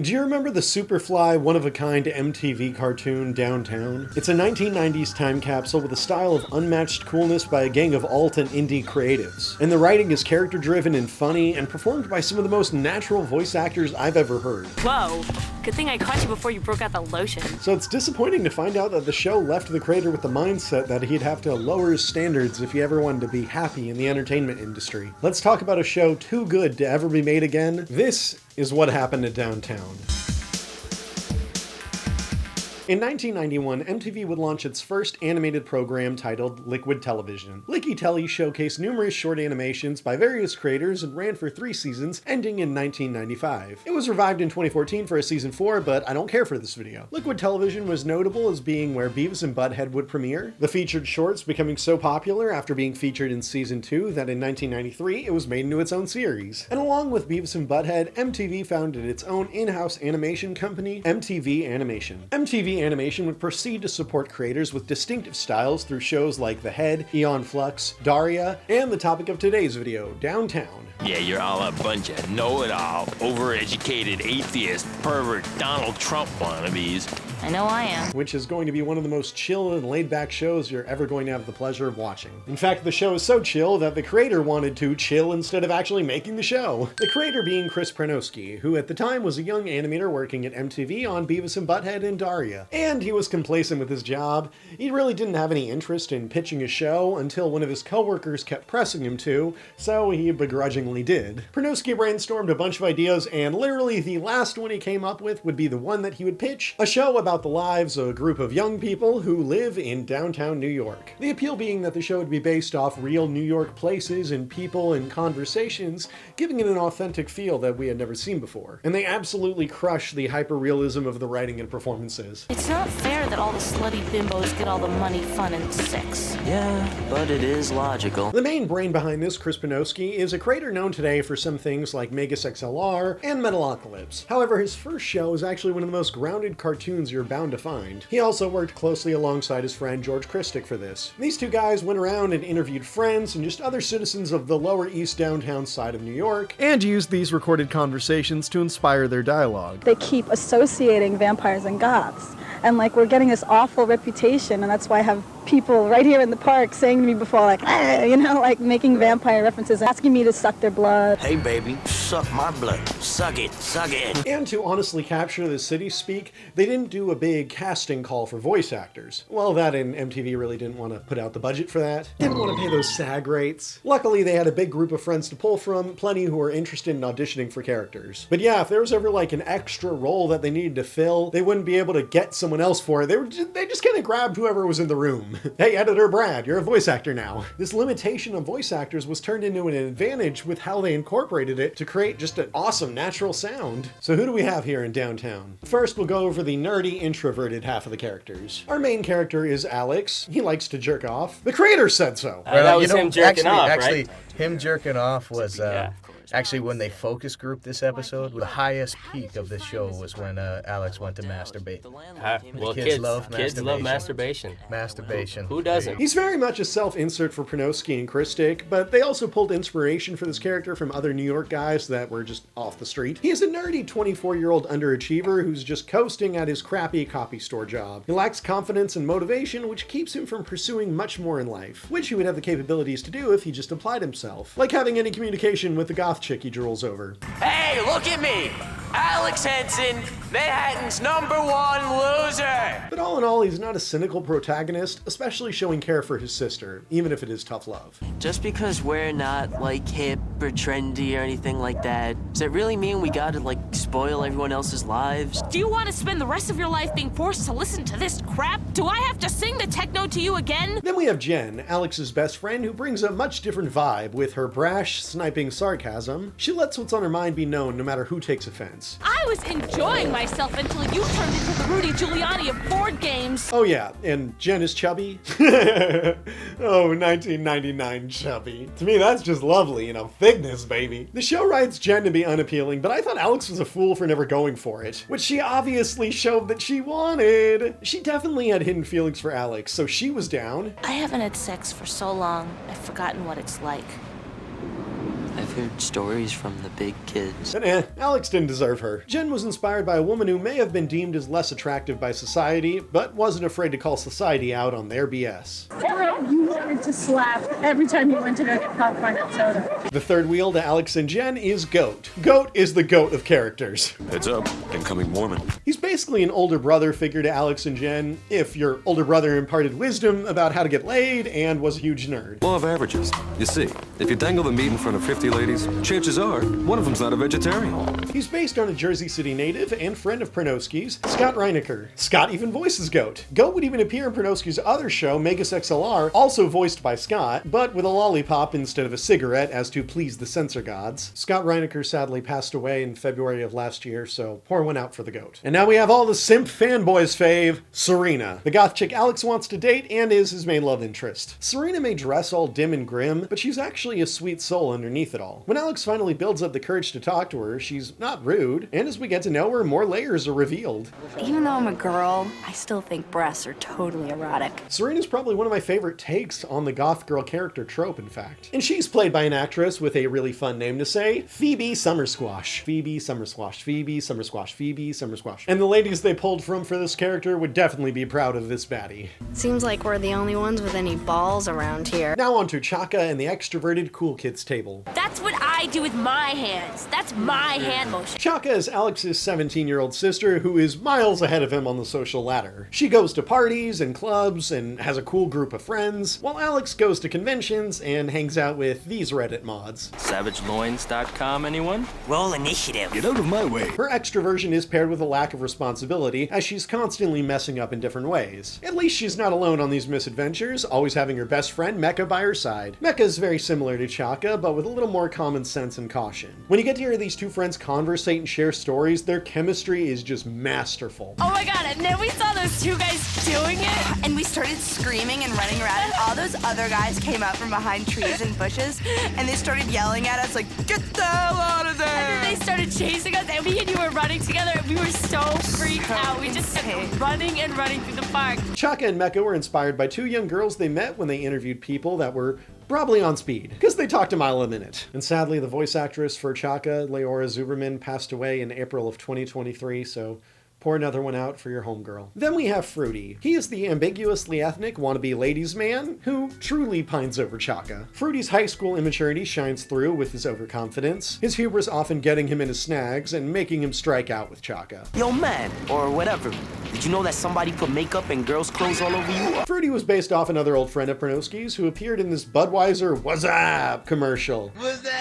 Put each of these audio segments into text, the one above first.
Do you remember the Superfly, one-of-a-kind MTV cartoon, Downtown? It's a 1990s time capsule with a style of unmatched coolness by a gang of alt and indie creatives. And the writing is character-driven and funny, and performed by some of the most natural voice actors I've ever heard. Whoa, good thing I caught you before you broke out the lotion. So it's disappointing to find out that the show left the creator with the mindset that he'd have to lower his standards if he ever wanted to be happy in the entertainment industry. Let's talk about a show too good to ever be made again. This is what happened at Downtown. In 1991, MTV would launch its first animated program titled Liquid Television. Licky Telly showcased numerous short animations by various creators and ran for 3 seasons, ending in 1995. It was revived in 2014 for a season 4, but I don't care for this video. Liquid Television was notable as being where Beavis and Butthead would premiere, the featured shorts becoming so popular after being featured in season 2 that in 1993 it was made into its own series. And along with Beavis and Butthead, MTV founded its own in-house animation company, MTV Animation. MTV Animation would proceed to support creators with distinctive styles through shows like The Head, Aeon Flux, Daria, and the topic of today's video, Downtown. Yeah, you're all a bunch of know-it-all, overeducated atheist, pervert, Donald Trump wannabes. I know I am. Which is going to be one of the most chill and laid-back shows you're ever going to have the pleasure of watching. In fact, the show is so chill that the creator wanted to chill instead of actually making the show. The creator being Chris Prynoski, who at the time was a young animator working at MTV on Beavis and Butthead and Daria. And he was complacent with his job. He really didn't have any interest in pitching a show until one of his coworkers kept pressing him to, so he begrudgingly did. Prynoski brainstormed a bunch of ideas, and literally the last one he came up with would be the one that he would pitch, a show about the lives of a group of young people who live in downtown New York. The appeal being that the show would be based off real New York places and people and conversations, giving it an authentic feel that we had never seen before. And they absolutely crush the hyper-realism of the writing and performances. It's not fair that all the slutty bimbos get all the money, fun, and sex. Yeah, but it is logical. The main brain behind this, Chris Prynoski, is a creator known today for some things like Megas XLR and Metalocalypse. However, his first show is actually one of the most grounded cartoons you're bound to find. He also worked closely alongside his friend George Christic for this. These two guys went around and interviewed friends and just other citizens of the Lower East downtown side of New York, and used these recorded conversations to inspire their dialogue. They keep associating vampires and goths, and like we're getting this awful reputation, and that's why I have people right here in the park saying to me before, like, you know, like making vampire references, asking me to suck their blood. Hey baby, suck my blood. Suck it, suck it. And to honestly capture the city speak, they didn't do a big casting call for voice actors. Well, that and MTV really didn't want to put out the budget for that. Didn't want to pay those SAG rates. Luckily, they had a big group of friends to pull from, plenty who were interested in auditioning for characters. But yeah, if there was ever like an extra role that they needed to fill, they wouldn't be able to get someone else for it. They just kind of grabbed whoever was in the room. Hey, editor Brad, you're a voice actor now. This limitation of voice actors was turned into an advantage with how they incorporated it to create just an awesome natural sound. So who do we have here in Downtown? First, we'll go over the nerdy, introverted half of the characters. Our main character is Alex. He likes to jerk off. The creator said so. That was him jerking off, actually, right? him jerking off was Yeah. actually when they focus grouped this episode. The highest peak of this show was when Alex went to masturbate. Well, Kids love kids love masturbation. Masturbation. Who doesn't? He's very much a self-insert for Prynoski and Christic, but they also pulled inspiration for this character from other New York guys that were just off the street. He is a nerdy 24-year-old underachiever who's just coasting at his crappy copy store job. He lacks confidence and motivation, which keeps him from pursuing much more in life, which he would have the capabilities to do if he just applied himself. Like having any communication with the goth chick he drools over. Hey, look at me! Alex Henson, Manhattan's #1 loser! But all in all, he's not a cynical protagonist, especially showing care for his sister, even if it is tough love. Just because we're not, like, hip or trendy or anything like that, does it really mean we gotta, like, spoil everyone else's lives? Do you want to spend the rest of your life being forced to listen to this crap? Do I have to sing the techno to you again? Then we have Jen, Alex's best friend, who brings a much different vibe with her brash, sniping sarcasm. She lets what's on her mind be known no matter who takes offense. I was enjoying myself until you turned into the Rudy Giuliani of board games. Oh yeah, and Jen is chubby. Oh, 1999 chubby. To me, that's just lovely, you know, thickness, baby. The show writes Jen to be unappealing, but I thought Alex was a fool for never going for it, which she obviously showed that she wanted. She definitely had hidden feelings for Alex, so she was down. I haven't had sex for so long, I've forgotten what it's like. I've heard stories from the big kids. And Alex didn't deserve her. Jen was inspired by a woman who may have been deemed as less attractive by society, but wasn't afraid to call society out on their BS. You wanted to slap every time you went to go get popcorn and soda. The third wheel to Alex and Jen is Goat. Goat is the goat of characters. Heads up, incoming Mormon. He's basically an older brother figure to Alex and Jen, if your older brother imparted wisdom about how to get laid and was a huge nerd. Law of averages. You see, if you dangle the meat in front of 50 ladies, chances are one of them's not a vegetarian. He's based on a Jersey City native and friend of Prynoski's, Scott Reinecker. Scott even voices Goat. Goat would even appear in Prynoski's other show, Megas XLR, also voiced by Scott, but with a lollipop instead of a cigarette as to please the censor gods. Scott Reinecker sadly passed away in February of last year, so pour one out for the Goat. And now we have all the simp fanboys fave, Serena, the goth chick Alex wants to date and is his main love interest. Serena may dress all dim and grim, but she's actually a sweet soul underneath it all. When Alex finally builds up the courage to talk to her, she's not rude, and as we get to know her, more layers are revealed. Even though I'm a girl, I still think breasts are totally erotic. Serena's probably one of my favorite takes on the goth girl character trope, in fact. And she's played by an actress with a really fun name to say, Phoebe Summersquash. Phoebe Summersquash. Phoebe Summersquash. Phoebe Summersquash. And the ladies they pulled from for this character would definitely be proud of this baddie. Seems like we're the only ones with any balls around here. Now on to Chaka and the extroverted cool kids table. That's what I do with my hands. That's my hand motion. Chaka is Alex's 17-year-old sister who is miles ahead of him on the social ladder. She goes to parties and clubs and has a cool group of friends, while Alex goes to conventions and hangs out with these Reddit mods. SavageLoins.com, anyone? Roll initiative. Get out of my way. Her extroversion is paired with a lack of responsibility, as she's constantly messing up in different ways. At least she's not alone on these misadventures, always having her best friend Mecca by her side. Mecca is very similar to Chaka, but with a little more common sense and caution. When you get to hear these two friends conversate and share stories, their chemistry is just masterful. Oh my god, and then we saw those two guys doing it. And we started screaming and running around, and all those other guys came out from behind trees and bushes, and they started yelling at us like, "Get the hell out of there!" And then they started chasing us, and me and you were running together, and we were so freaked out. We just kept running and running through the park. Chaka and Mecca were inspired by two young girls they met when they interviewed people that were probably on speed, because they talked a mile a minute. And sadly, the voice actress for Chaka, Leora Zuberman, passed away in April of 2023, so pour another one out for your homegirl. Then we have Fruity. He is the ambiguously ethnic wannabe ladies man who truly pines over Chaka. Fruity's high school immaturity shines through with his overconfidence, his hubris often getting him into snags and making him strike out with Chaka. Yo, man, or whatever. Did you know that somebody put makeup and girls' clothes all over you? Fruity was based off another old friend of Prynoski's who appeared in this Budweiser "What's Up" commercial. What's up?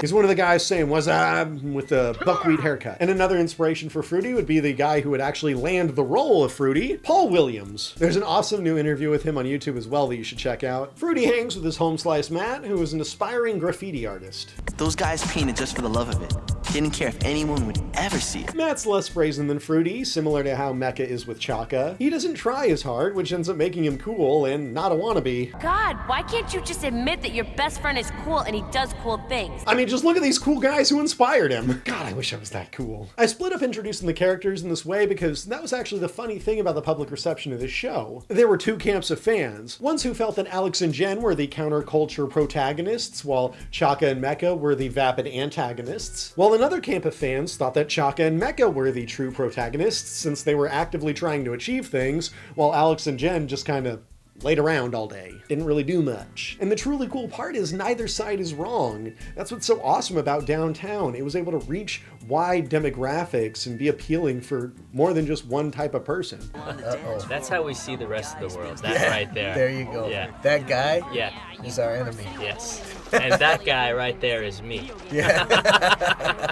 He's one of the guys saying "What's up" with a buckwheat haircut. And another inspiration for Fruity would be the guy who would actually land the role of Fruity, Paul Williams. There's an awesome new interview with him on YouTube as well that you should check out. Fruity hangs with his home slice Matt, who is an aspiring graffiti artist. Those guys painted just for the love of it. Didn't care if anyone would ever see it. Matt's less brazen than Fruity, similar to how Mecca is with Chaka. He doesn't try as hard, which ends up making him cool and not a wannabe. God, why can't you just admit that your best friend is cool and he does cool things? I mean, just look at these cool guys who inspired him. God, I wish I was that cool. I split up introducing the characters in this way because that was actually the funny thing about the public reception of this show. There were two camps of fans. Ones who felt that Alex and Jen were the counterculture protagonists, while Chaka and Mecca were the vapid antagonists. While another camp of fans thought that Chaka and Mecca were the true protagonists since they were actively trying to achieve things, while Alex and Jen just kind of laid around all day. Didn't really do much. And the truly cool part is neither side is wrong. That's what's so awesome about Downtown. It was able to reach wide demographics and be appealing for more than just one type of person. Uh-oh. That's how we see the rest of the world. That right there. There you go. Yeah. That guy Yeah. is our enemy. Yes. And that guy right there is me. Yeah.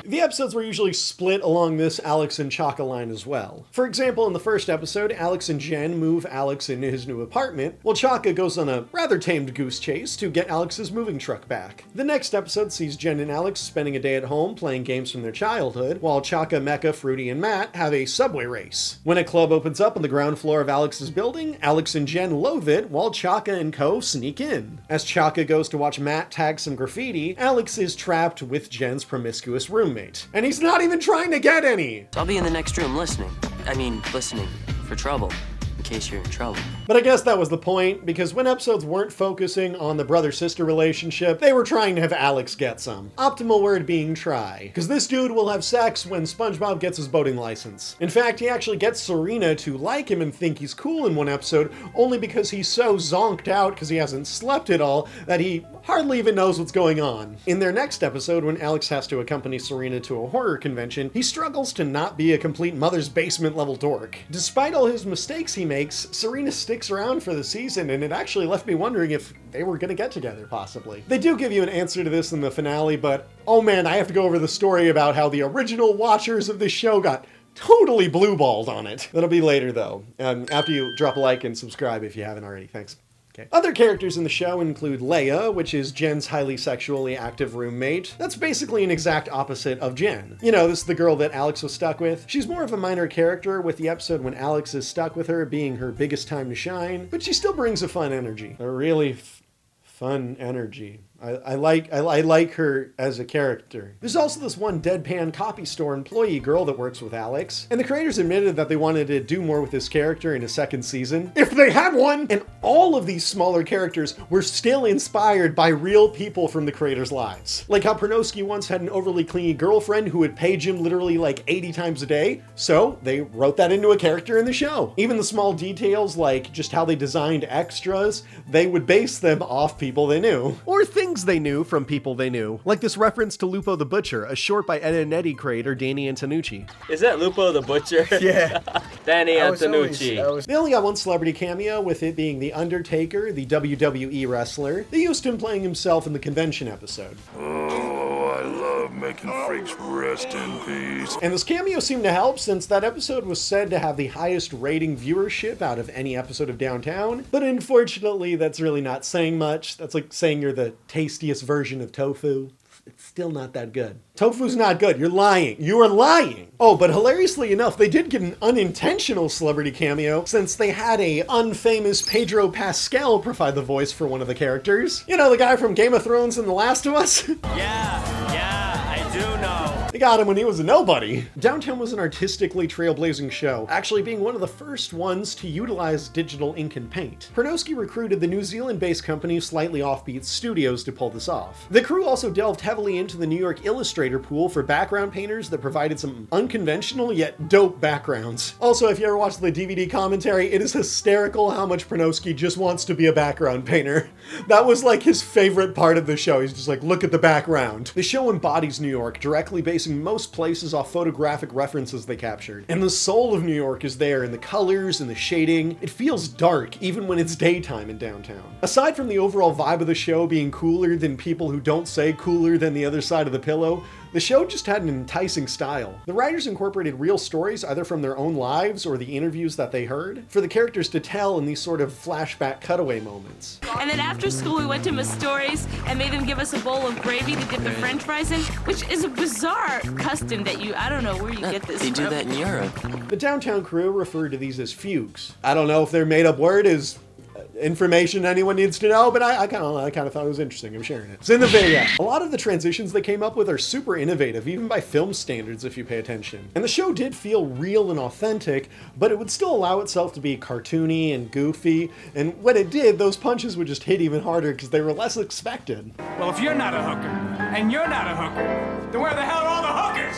The episodes were usually split along this Alex and Chaka line as well. For example, in the first episode, Alex and Jen move Alex into his new apartment, while Chaka goes on a rather tamed goose chase to get Alex's moving truck back. The next episode sees Jen and Alex spending a day at home playing games from their childhood, while Chaka, Mecca, Fruity, and Matt have a subway race. When a club opens up on the ground floor of Alex's building, Alex and Jen loathe it, while Chaka and co sneak in. As Chaka goes to watch Matt tag some graffiti, Alex is trapped with Jen's promiscuous roommate. And he's not even trying to get any! I'll be in the next room listening for trouble. case you're in trouble. But I guess that was the point, because when episodes weren't focusing on the brother-sister relationship, they were trying to have Alex get some. Optimal word being try, because this dude will have sex when SpongeBob gets his boating license. In fact, he actually gets Serena to like him and think he's cool in one episode, only because he's so zonked out because he hasn't slept at all that he hardly even knows what's going on. In their next episode, when Alex has to accompany Serena to a horror convention, he struggles to not be a complete mother's basement level dork. Despite all his mistakes he makes, Serena sticks around for the season, and it actually left me wondering if they were gonna get together, possibly. They do give you an answer to this in the finale, but oh man, I have to go over the story about how the original watchers of this show got totally blue-balled on it. That'll be later though, after you drop a like and subscribe if you haven't already. Thanks. Okay. Other characters in the show include Leia, which is Jen's highly sexually active roommate. That's basically an exact opposite of Jen. You know, this is the girl that Alex was stuck with. She's more of a minor character, with the episode when Alex is stuck with her being her biggest time to shine, but she still brings a fun energy. A really fun energy. I like her as a character. There's also this one deadpan copy store employee girl that works with Alex, and the creators admitted that they wanted to do more with this character in a second season, if they have one! And all of these smaller characters were still inspired by real people from the creators' lives. Like how Prynoski once had an overly clingy girlfriend who would page him literally like 80 times a day, so they wrote that into a character in the show. Even the small details, like just how they designed extras, they would base them off people they knew. Or things they knew from people they knew. Like this reference to Lupo the Butcher, a short by Ed and Eddie creator Danny Antonucci. Is that Lupo the Butcher? Yeah. Danny Antonucci. They only got one celebrity cameo, with it being The Undertaker, the WWE wrestler. They used him playing himself in the convention episode. Oh, I love making freaks rest in peace. And this cameo seemed to help, since that episode was said to have the highest rating viewership out of any episode of Downtown. But unfortunately, that's really not saying much. That's like saying you're the tastiest version of tofu. It's still not that good. Tofu's not good. You're lying. You are lying. Oh, but hilariously enough, they did get an unintentional celebrity cameo, since they had a unfamous Pedro Pascal provide the voice for one of the characters. You know, the guy from Game of Thrones and The Last of Us? Yeah, I do know. They got him when he was a nobody. Downtown was an artistically trailblazing show, actually being one of the first ones to utilize digital ink and paint. Prynoski recruited the New Zealand-based company Slightly Offbeat Studios to pull this off. The crew also delved heavily into the New York Illustrator pool for background painters that provided some unconventional yet dope backgrounds. Also, if you ever watch the DVD commentary, it is hysterical how much Prynoski just wants to be a background painter. That was like his favorite part of the show. He's just like, look at the background. The show embodies New York, directly basing most places off photographic references they captured. And the soul of New York is there in the colors and the shading. It feels dark even when it's daytime in downtown. Aside from the overall vibe of the show being cooler than people who don't say cooler than the other side of the pillow, the show just had an enticing style. The writers incorporated real stories either from their own lives or the interviews that they heard for the characters to tell in these sort of flashback cutaway moments. And then after school, we went to Miss Story's and made them give us a bowl of gravy to dip the french fries in, which is a bizarre custom that I don't know where you get this They from. do that in Europe. The Downtown crew referred to these as fugues. I don't know if their made-up word is information anyone needs to know, but I kind of thought it was interesting. I'm sharing it. It's in the video. A lot of the transitions they came up with are super innovative, even by film standards if you pay attention. And the show did feel real and authentic, but it would still allow itself to be cartoony and goofy, and when it did, those punches would just hit even harder because they were less expected. Well, if you're not a hooker, and you're not a hooker, then where the hell are all the hookers?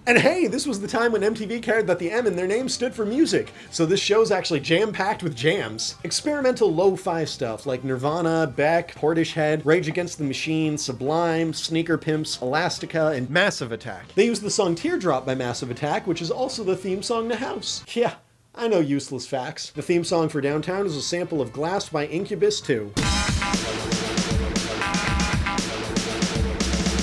And hey, this was the time when MTV cared that the M in their name stood for music, so this show's actually jam-packed with jams. Experimental lo-fi stuff like Nirvana, Beck, Portishead, Rage Against the Machine, Sublime, Sneaker Pimps, Elastica, and Massive Attack. They used the song Teardrop by Massive Attack, which is also the theme song to House. Yeah, I know useless facts. The theme song for Downtown is a sample of Glass by Incubus 2.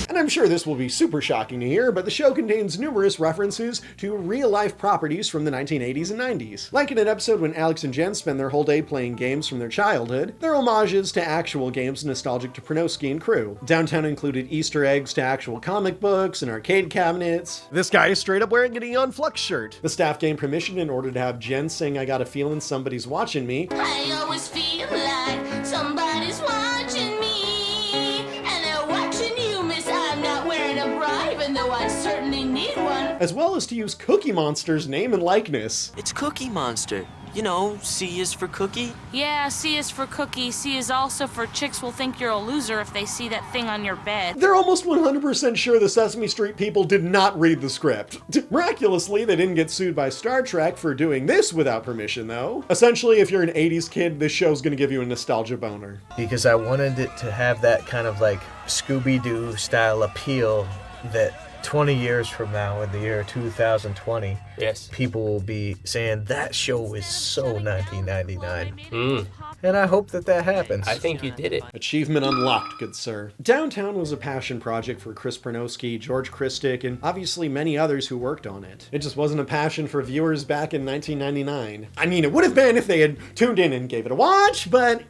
And I'm sure this will be super shocking to hear, but the show contains numerous references to real-life properties from the 1980s and 90s. Like in an episode when Alex and Jen spend their whole day playing games from their childhood, they're homages to actual games nostalgic to Prynoski and crew. Downtown included Easter eggs to actual comic books and arcade cabinets. This guy is straight up wearing an Eon Flux shirt. The staff gained permission in order to have Jen sing I Got a Feelin' Somebody's Watching Me. I always feel like somebody's watching me, and they're watching you, miss. I'm not wearing a bra, even though I certainly need one. as well as to use Cookie Monster's name and likeness. It's Cookie Monster. You know, C is for cookie. Yeah, C is for cookie. C is also for chicks will think you're a loser if they see that thing on your bed. They're almost 100% sure the Sesame Street people did not read the script. Miraculously, they didn't get sued by Star Trek for doing this without permission, though. Essentially, if you're an 80s kid, this show's gonna give you a nostalgia boner. Because I wanted it to have that kind of like Scooby-Doo style appeal that 20 years from now, in the year 2020, yes, people will be saying that show is so 1999. And I hope that happens. I think you did it. Achievement unlocked, good sir. Downtown was a passion project for Chris Prynoski, George Christic, and obviously many others who worked on it. It just wasn't a passion for viewers back in 1999. I mean, it would have been if they had tuned in and gave it a watch, but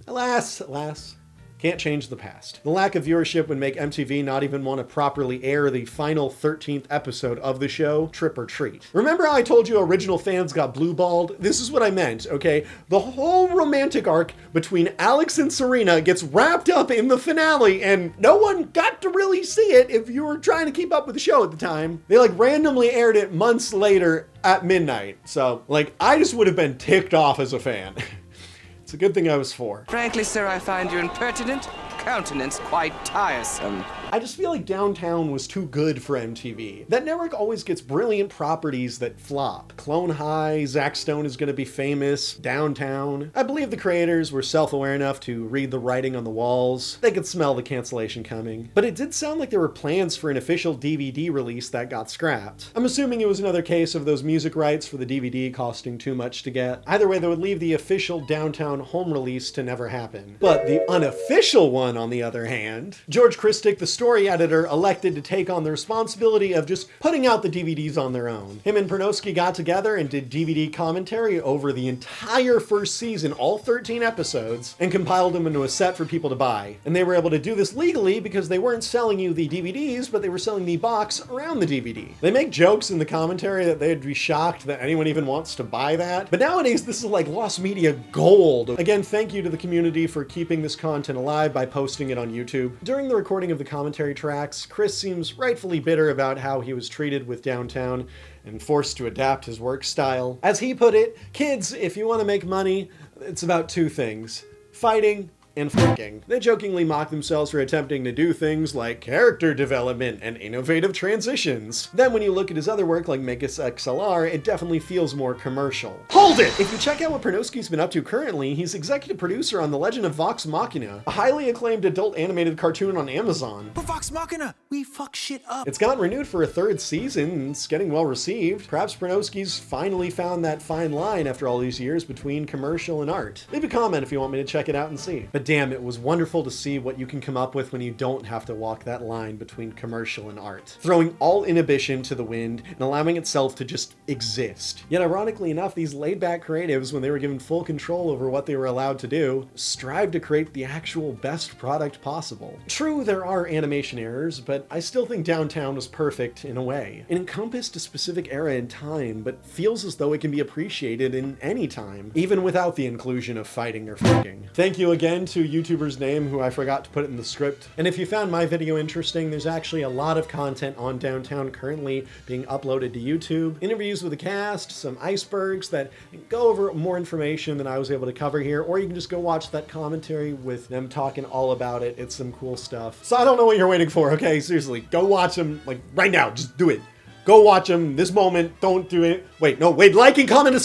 alas, can't change the past. The lack of viewership would make MTV not even want to properly air the final 13th episode of the show, Trip or Treat. Remember how I told you original fans got blue-balled? This is what I meant, okay? The whole romantic arc between Alex and Serena gets wrapped up in the finale, and no one got to really see it if you were trying to keep up with the show at the time. They like randomly aired it months later at midnight. So, like, I just would have been ticked off as a fan. It's a good thing I was 4. Frankly, sir, I find your impertinent countenance quite tiresome. I just feel like Downtown was too good for MTV. That network always gets brilliant properties that flop. Clone High, Zack Stone is gonna be famous, Downtown. I believe the creators were self-aware enough to read the writing on the walls. They could smell the cancellation coming. But it did sound like there were plans for an official DVD release that got scrapped. I'm assuming it was another case of those music rights for the DVD costing too much to get. Either way, that would leave the official Downtown home release to never happen. But the unofficial one, on the other hand, George Christic, the story editor, elected to take on the responsibility of just putting out the DVDs on their own. Him and Prynoski got together and did DVD commentary over the entire first season, all 13 episodes, and compiled them into a set for people to buy. And they were able to do this legally because they weren't selling you the DVDs, but they were selling the box around the DVD. They make jokes in the commentary that they'd be shocked that anyone even wants to buy that. But nowadays, this is like lost media gold. Again, thank you to the community for keeping this content alive by posting it on YouTube. During the recording of the commentary tracks, Chris seems rightfully bitter about how he was treated with Downtown and forced to adapt his work style. As he put it, kids, if you want to make money, it's about 2 things: fighting and freaking. They jokingly mock themselves for attempting to do things like character development and innovative transitions. Then when you look at his other work like Megas XLR, it definitely feels more commercial. Hold it! If you check out what Prynoski's been up to currently, he's executive producer on The Legend of Vox Machina, a highly acclaimed adult animated cartoon on Amazon. But Vox Machina, we fuck shit up. It's gotten renewed for a 3rd season, and it's getting well received. Perhaps Prynoski's finally found that fine line after all these years between commercial and art. Leave a comment if you want me to check it out and see. But damn, it was wonderful to see what you can come up with when you don't have to walk that line between commercial and art. Throwing all inhibition to the wind and allowing itself to just exist. Yet ironically enough, these laid-back creatives, when they were given full control over what they were allowed to do, strive to create the actual best product possible. True, there are animation errors, but I still think Downtown was perfect in a way. It encompassed a specific era in time, but feels as though it can be appreciated in any time, even without the inclusion of fighting or freaking. Thank you again to YouTuber's name, who I forgot to put in the script. And if you found my video interesting, there's actually a lot of content on Downtown currently being uploaded to YouTube. Interviews with the cast, some icebergs that go over more information than I was able to cover here, or you can just go watch that commentary with them talking all about it. It's some cool stuff. So I don't know what you're waiting for, okay? Seriously, go watch them, like, right now. Just do it. Go watch them this moment. Don't do it. Wait, no, wait, like and comment and